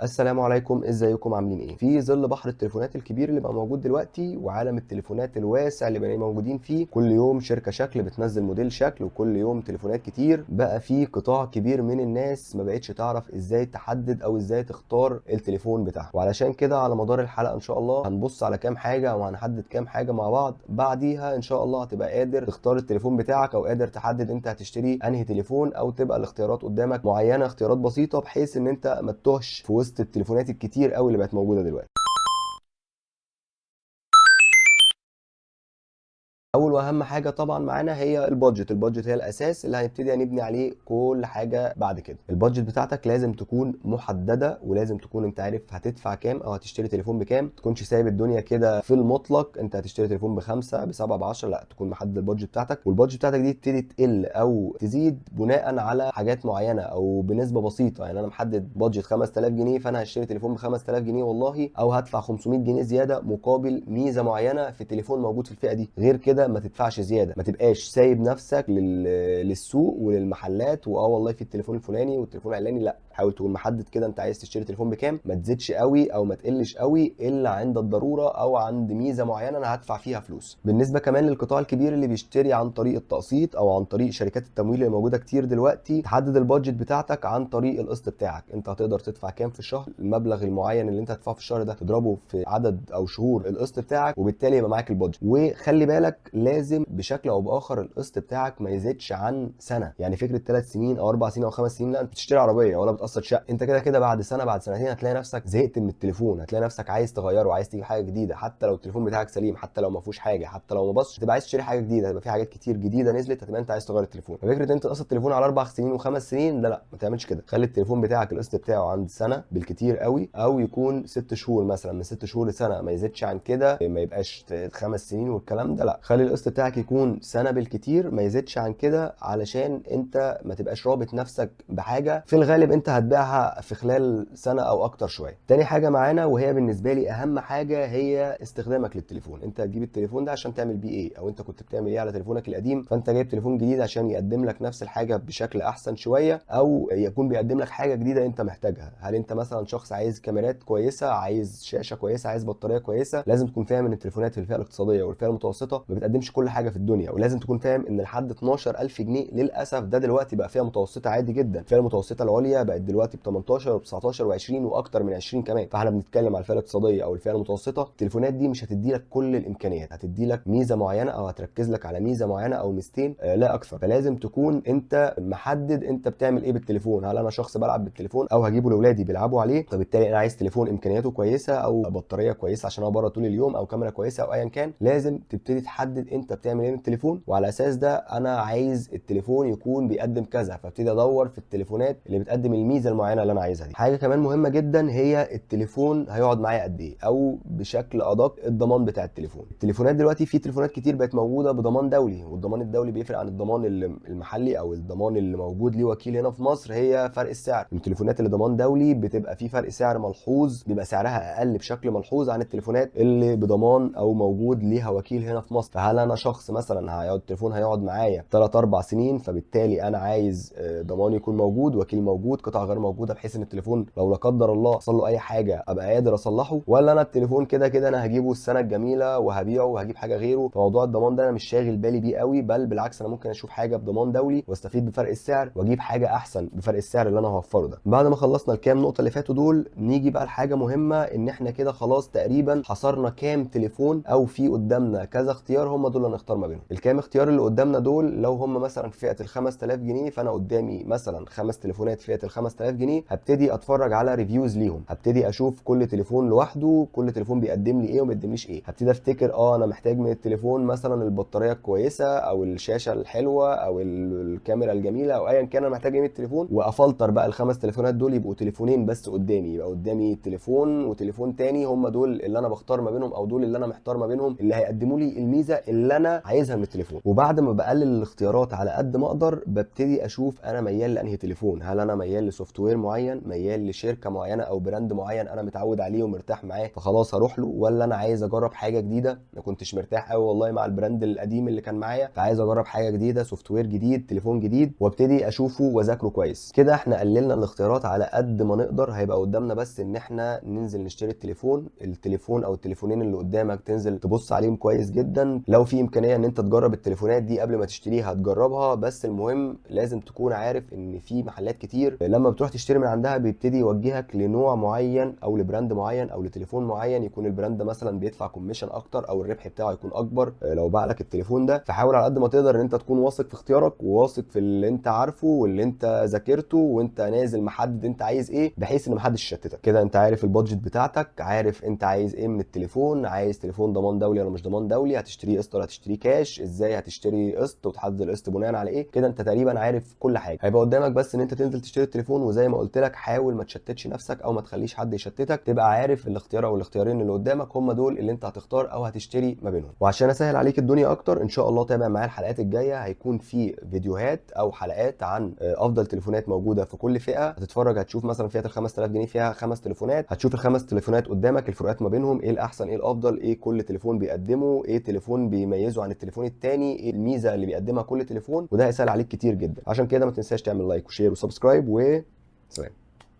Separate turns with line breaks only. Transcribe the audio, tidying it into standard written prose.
السلام عليكم، ازيكم عاملين ايه؟ في ظل بحر التليفونات الكبير اللي بقى موجود دلوقتي وعالم التليفونات الواسع اللي بقينا موجودين فيه، كل يوم شركة شكل بتنزل موديل شكل وكل يوم تليفونات كتير. بقى في قطاع كبير من الناس ما بقتش تعرف ازاي تحدد او ازاي تختار التليفون بتاعها، وعلشان كده على مدار الحلقة ان شاء الله هنبص على كام حاجة او هنحدد كام حاجة مع بعض. بعديها ان شاء الله هتبقى قادر تختار التليفون بتاعك او قادر تحدد انت هتشتري انهي تليفون، او تبقى الاختيارات قدامك معينة، اختيارات بسيطة بحيث ان انت ما تتوهش في وسط التليفونات الكتير قوي اللي بقت موجوده دلوقتي. اول واهم حاجه طبعا معانا هي البادجت هي الاساس اللي هنبتدي نبني عليه كل حاجه بعد كده. البادجت بتاعتك لازم تكون محدده، ولازم تكون انت عارف هتدفع كام او هتشتري تليفون بكام. ما تكونش سايب الدنيا كده في المطلق، انت هتشتري تليفون بخمسة بسبعة بعشرة، لا، تكون محدد البادجت بتاعتك. والبادجت بتاعتك دي تبتدي تقل او تزيد بناء على حاجات معينه او بنسبه بسيطه. يعني انا محدد بادجت 5000 جنيه، فانا هشتري تليفون ب 5000 جنيه والله، او هدفع 500 جنيه زياده مقابل ميزه معينه في تليفون موجود في الفئه دي. غير كده ما تدفعش زياده، ما تبقاش سايب نفسك للسوق وللمحلات، والله في التليفون الفلاني والتليفون العلاني. لا، حاول تكون محدد كده انت عايز تشتري تليفون بكام، ما تزيدش قوي او ما تقلش قوي الا عند الضروره او عند ميزه معينه انا هدفع فيها فلوس. بالنسبه كمان للقطاع الكبير اللي بيشتري عن طريق التقسيط او عن طريق شركات التمويل اللي موجوده كتير دلوقتي، تحدد البادجت بتاعتك عن طريق القسط بتاعك. انت هتقدر تدفع كام في الشهر، المبلغ المعين اللي انت هتدفعه في الشهر ده تضربه في عدد او شهور القسط بتاعك، وبالتالي يبقى معاك البادجت. وخلي بالك لازم بشكل او باخر القسط بتاعك ما يزيدش عن سنه. يعني فكره 3 سنين او 4 سنين او 5 سنين، لا، انت بتشتري عربيه ولا بتقسط شقه، انت كده كده بعد سنه بعد سنتين هتلاقي نفسك زهقت من التليفون، هتلاقي نفسك عايز تغيره وعايز تجيب حاجه جديده. حتى لو التليفون بتاعك سليم، حتى لو ما فيهوش حاجه، حتى لو ما بصش، هتبقى عايز تشتري حاجه جديده، هتبقى في حاجات كتير جديده نزلت، هتبقى انت عايز تغير التليفون. ففكره ان انت تقسط التليفون على 4 سنين وخمس سنين، لا ما تعملش كده. خلي التليفون بتاعك القسط بتاعه عند سنه بالكتير قوي، او يكون 6 شهور مثلا، من 6 شهور لسنه، ما يزيدش عن كده، ما يبقاش 5 سنين والكلام ده، لا، خلي القسط بتاعك يكون سنه بالكتير، ما يزيدش عن كده، علشان انت ما تبقاش رابط نفسك بحاجه في الغالب انت هتبيعها في خلال سنه او اكتر شويه. تاني حاجه معانا، وهي بالنسبه لي اهم حاجه، هي استخدامك للتليفون. انت هتجيب التليفون ده عشان تعمل بيه ايه، او انت كنت بتعمل ايه على تليفونك القديم، فانت جايب تليفون جديد عشان يقدم لك نفس الحاجه بشكل احسن شويه، او يكون بيقدم لك حاجه جديده انت محتاجها. هل انت مثلا شخص عايز كاميرات كويسه، عايز شاشه كويسه، عايز بطاريه كويسه؟ لازم تكون فاهم ان التليفونات في الفئه الاقتصاديه والفئه المتوسطه ما بتقدمش كل حاجه في الدنيا. ولازم تكون فاهم ان لحد 12000 جنيه للاسف ده دلوقتي بقى فئه متوسطه عادي جدا. الفئه المتوسطه العليا بقت دلوقتي ب 18 و19 و20 واكتر من 20 كمان. فاحنا بنتكلم على الفئه الاقتصاديه او الفئه المتوسطه، التليفونات دي مش هتدي لك كل الامكانيات، هتدي لك ميزه معينه او هتركز لك على ميزه معينه او ميزتين، لا اكثر. فلازم تكون انت محدد انت بتعمل ايه بالتليفون. هل انا شخص بلعب بالتليفون او هجيبه لاولادي بيلعبوا عليه، فبالتالي انا عايز تليفون امكانياته كويسه، او بطاريه كويسه عشان انا بره طول اليوم، او كاميرا كويسه، او ايا كان. لازم تبتدي تحدد انت بتعمل ايه بالتليفون، وعلى اساس ده انا عايز التليفون يكون بيقدم كذا، فابتدي ادور في التليفونات اللي بتقدم الميزه المعينه اللي انا عايزها دي. حاجه كمان مهمه جدا هي التليفون هيقعد معايا قد ايه، او بشكل ادق الضمان بتاع التليفون. التليفونات دلوقتي في تليفونات كتير بقت موجوده بضمان دولي، والضمان الدولي بيفرق عن الضمان المحلي او الضمان اللي موجود ليه وكيل هنا في مصر. هي فرق السعر. التليفونات اللي ضمان دولي بتبقى في فرق سعر ملحوظ، بيبقى سعرها اقل بشكل ملحوظ عن التليفونات اللي بضمان او موجود ليها وكيل هنا في مصر. فهل انا شخص مثلا هيقعد التليفون هيقعد معايا 3 4 سنين، فبالتالي انا عايز ضمان يكون موجود، وكيل موجود، قطع غير موجوده، بحيث ان التليفون لو لا قدر الله حصل له اي حاجه ابقى قادر اصلحه؟ ولا انا التليفون كده كده انا هجيبه السنه الجميله وهبيعه وهجيب حاجه غيره، فموضوع الضمان ده انا مش شاغل بالي بيه قوي، بل بالعكس انا ممكن اشوف حاجه بضمان دولي واستفيد بفرق السعر واجيب حاجه احسن بفرق السعر اللي انا هوفره ده. بعد ما خلصنا الكام نقطه اللي فاتوا دول، نيجي بقى لحاجه مهمه، ان احنا كده خلاص تقريبا حصرنا كام تليفون، او في قدامنا كذا اختيار، هم دول اللي هنختار ما بينهم. الكام اختيار اللي قدامنا دول لو هم مثلا في فئه ال 5000 جنيه، فانا قدامي مثلا 5 تليفونات في فئه ال 5000 جنيه، هبتدي اتفرج على ريفيوز ليهم، هبتدي اشوف كل تليفون لوحده، كل تليفون بيقدم لي ايه وما بيقدمليش ايه. هبتدي افتكر انا محتاج من التليفون مثلا البطاريه الكويسه، او الشاشه الحلوه، او الكاميرا الجميله، او ايا كان انا محتاج ايه من التليفون، وافلتر بقى ال5 تليفونات دول يبقوا تليفونين بس قدامي. يبقى قدامي تليفون وتليفون تاني، هم دول اللي انا بختار ما بينهم، او دول اللي انا محتار ما بينهم، اللي هيقدموا لي الميزه اللي انا عايزها من التليفون. وبعد ما بقلل الاختيارات على قد ما اقدر ببتدي اشوف انا ميال لانهي تليفون. هل انا ميال لسوفت وير معين، ميال لشركه معينه او براند معين انا متعود عليه ومرتاح معاه فخلاص هروح له، ولا انا عايز اجرب حاجه جديده، ما كنتش مرتاح قوي والله مع البراند القديم اللي كان معايا، فعايز اجرب حاجه جديده، سوفت وير جديد، تليفون جديد، وابتدي اشوفه واذاكره كويس. كده احنا قللنا الاختيارات على قد ما نقدر. هيبقى قدامنا بس ان احنا ننزل نشتري التليفون او التليفونين اللي قدامك تنزل تبص عليهم كويس جدا. لو في امكانيه ان انت تجرب التليفونات دي قبل ما تشتريها هتجربها، بس المهم لازم تكون عارف ان في محلات كتير لما بتروح تشتري من عندها بيبتدي يوجهك لنوع معين او لبراند معين او لتليفون معين، يكون البراند مثلا بيدفع كوميشن اكتر او الربح بتاعه يكون اكبر لو باع لك التليفون ده. فحاول على قد ما تقدر ان انت تكون واثق في اختيارك وواثق في اللي انت عارفه واللي انت ذاكرته وانت نازل محدد انت عايز ايه، بحيث ان محدش يشتتك. كده انت عارف البادجت بتاعتك، عارف انت عايز ايه من التليفون، عايز تليفون ضمان دولي ولا مش ضمان دولي، هتشتريه قسط ولا هتشتريه كاش، ازاي هتشتري قسط وتحدد القسط بناء على ايه. كده انت تقريبا عارف كل حاجه. هيبقى قدامك بس ان انت تنزل تشتري التليفون، وزي ما قلت لك حاول ما تشتتش نفسك او ما تخليش حد يشتتك، تبقى عارف الاختيار او الاختيارين اللي قدامك هم دول اللي انت هتختار او هتشتري ما بينهم. وعشان اسهل عليك الدنيا اكتر ان شاء الله تابع معايا الحلقات الجايه، هيكون في فيديوهات او حلقات عن افضل تليفونات موجوده في كل فئه. هتتفرج هتشوف مثلا فئه ال 5000 جنيه فيها 5 تليفونات، هتشوف الخمس تليفونات قدامك الفروقات ما بينهم، ايه الاحسن ايه الافضل، ايه كل تليفون بيقدمه، ايه تليفون بيميزه عن التليفون الثاني، ايه الميزه اللي بيقدمها كل تليفون. وده هيسهل عليك كتير جدا. عشان كده ما تنساش تعمل لايك وشير وسبسكرايب وسلام.